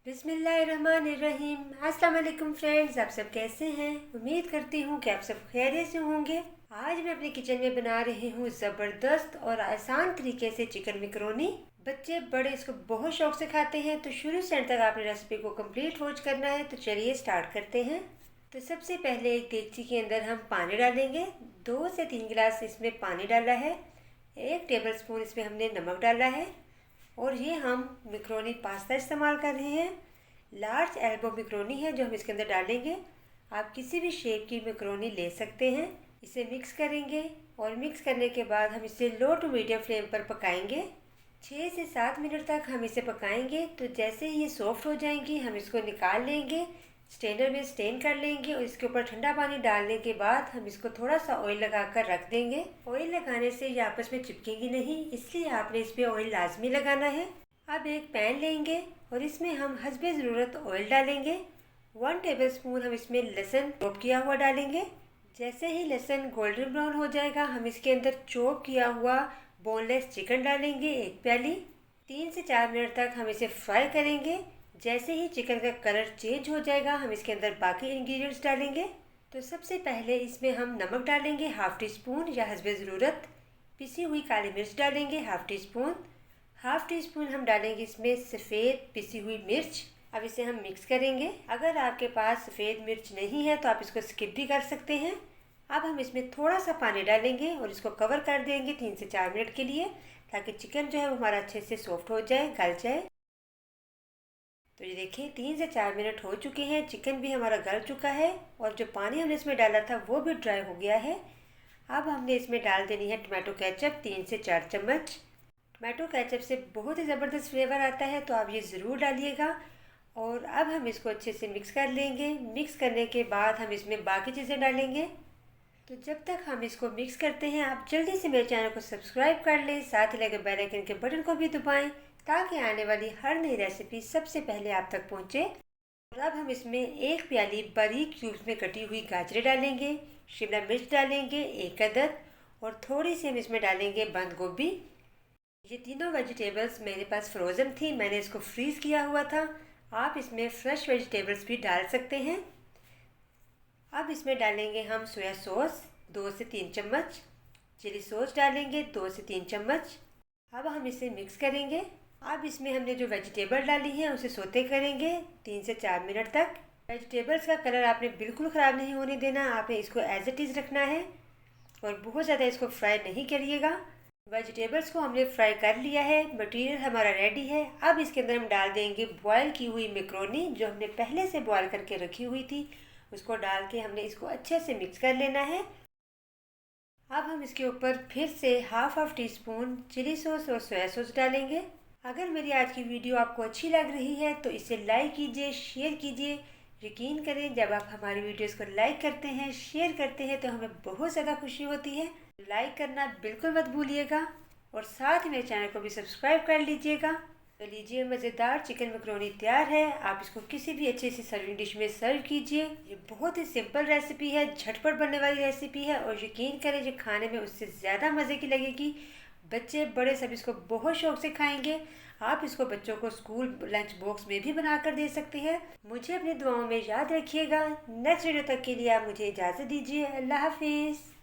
बिस्मिल्लाहिर्रहमानिर्रहीम। अस्सलाम वालेकुम फ्रेंड्स, आप सब कैसे हैं? उम्मीद करती हूँ कि आप सब खैरियत से होंगे। आज मैं अपने किचन में बना रही हूँ ज़बरदस्त और आसान तरीके से चिकन मैकरोनी। बच्चे बड़े इसको बहुत शौक से खाते हैं, तो शुरू से एंड तक आपने रेसिपी को कंप्लीट वॉच करना है। तो चलिए स्टार्ट करते हैं। तो सबसे पहले एक देगची के अंदर हम पानी डालेंगे। 2 से 3 गिलास इसमें पानी डाला है। 1 टेबल स्पून इसमें हमने नमक डाला है। और ये हम मैकरोनी पास्ता इस्तेमाल कर रहे हैं। लार्ज एल्बो मैकरोनी है जो हम इसके अंदर डालेंगे। आप किसी भी शेप की मैकरोनी ले सकते हैं। इसे मिक्स करेंगे और मिक्स करने के बाद हम इसे लो टू मीडियम फ्लेम पर पकाएंगे। 6 से 7 मिनट तक हम इसे पकाएंगे। तो जैसे ही ये सॉफ्ट हो जाएंगी हम इसको निकाल लेंगे, स्ट्रेनर में स्ट्रेन कर लेंगे और इसके ऊपर ठंडा पानी डालने के बाद हम इसको थोड़ा सा ऑयल लगाकर रख देंगे। ऑयल लगाने से ये आपस में चिपकेंगी नहीं, इसलिए आपने इस पर ऑयल लाजमी लगाना है। अब एक पैन लेंगे और इसमें हम हस्बे ज़रूरत ऑयल डालेंगे। 1 टेबल स्पून हम इसमें लहसुन चॉप किया हुआ डालेंगे। जैसे ही लहसुन गोल्डन ब्राउन हो जाएगा हम इसके अंदर चॉप किया हुआ बोनलेस चिकन डालेंगे, 1 प्याली। 3 से 4 मिनट तक हम इसे फ्राई करेंगे। जैसे ही चिकन का कलर चेंज हो जाएगा हम इसके अंदर बाकी इंग्रेडिएंट्स डालेंगे। तो सबसे पहले इसमें हम नमक डालेंगे, 1/2 टी स्पून या हस्बे ज़रूरत। पिसी हुई काली मिर्च डालेंगे, 1/2 टी स्पून। 1/2 टी स्पून हम डालेंगे इसमें सफ़ेद पिसी हुई मिर्च। अब इसे हम मिक्स करेंगे। अगर आपके पास सफ़ेद मिर्च नहीं है तो आप इसको स्किप भी कर सकते हैं। अब हम इसमें थोड़ा सा पानी डालेंगे और इसको कवर कर देंगे 3 से 4 मिनट के लिए, ताकि चिकन जो है वो हमारा अच्छे से सॉफ्ट हो जाए, गल जाए। तो ये देखिए 3 से 4 मिनट हो चुके हैं, चिकन भी हमारा गल चुका है और जो पानी हमने इसमें डाला था वो भी ड्राई हो गया है। अब हमने इसमें डाल देनी है टमाटो केचप, 3 से 4 चम्मच। टमाटो केचप से बहुत ही ज़बरदस्त फ्लेवर आता है, तो आप ये ज़रूर डालिएगा। और अब हम इसको अच्छे से मिक्स कर लेंगे। मिक्स करने के बाद हम इसमें बाकी चीज़ें डालेंगे। तो जब तक हम इसको मिक्स करते हैं आप जल्दी से मेरे चैनल को सब्सक्राइब कर लें, साथ ही लगे बेल आइकन के बटन को भी दबाएं, ताकि आने वाली हर नई रेसिपी सबसे पहले आप तक पहुंचे। और अब हम इसमें 1 प्याली बारीक क्यूब्स में कटी हुई गाजरें डालेंगे, शिमला मिर्च डालेंगे 1 अदद, और थोड़ी सी हम इसमें डालेंगे बंद गोभी। ये तीनों वेजिटेबल्स मेरे पास फ्रोज़न थी, मैंने इसको फ्रीज़ किया हुआ था। आप इसमें फ्रेश वेजिटेबल्स भी डाल सकते हैं। अब इसमें डालेंगे हम सोया सॉस 2 से 3 चम्मच, चिली सॉस डालेंगे 2 से 3 चम्मच। अब हम इसे मिक्स करेंगे। अब इसमें हमने जो वेजिटेबल डाली है उसे सोते करेंगे 3 से 4 मिनट तक। वेजिटेबल्स का कलर आपने बिल्कुल ख़राब नहीं होने देना, आपने इसको एज इट इज़ रखना है और बहुत ज़्यादा इसको फ्राई नहीं करिएगा। वेजिटेबल्स को हमने फ्राई कर लिया है, मटेरियल हमारा रेडी है। अब इसके अंदर हम डाल देंगे बॉयल की हुई मैकरोनी, जो हमने पहले से बॉयल करके रखी हुई थी। उसको डाल के हमने इसको अच्छे से मिक्स कर लेना है। अब हम इसके ऊपर फिर से half teaspoon chilli sauce और सोया सॉस डालेंगे। अगर मेरी आज की वीडियो आपको अच्छी लग रही है तो इसे लाइक कीजिए, शेयर कीजिए। यकीन करें जब आप हमारी वीडियोस को लाइक करते हैं, शेयर करते हैं, तो हमें बहुत ज़्यादा खुशी होती है। लाइक करना बिल्कुल मत भूलिएगा और साथ ही मेरे चैनल को भी सब्सक्राइब कर लीजिएगा। तो लीजिए, मज़ेदार चिकन मैकरोनी तैयार है। आप इसको किसी भी अच्छी सी सर्विंग डिश में सर्व कीजिए। ये बहुत ही सिंपल रेसिपी है, झटपट बनने वाली रेसिपी है और यकीन करें ये खाने में उससे ज़्यादा मज़े की लगेगी। बच्चे बड़े सब इसको बहुत शौक से खाएंगे। आप इसको बच्चों को स्कूल लंच बॉक्स में भी बनाकर दे सकते हैं। मुझे अपनी दुआओं में याद रखिएगा। नेक्स्ट वीडियो तक के लिए आप मुझे इजाज़त दीजिए। अल्लाह हाफिज़।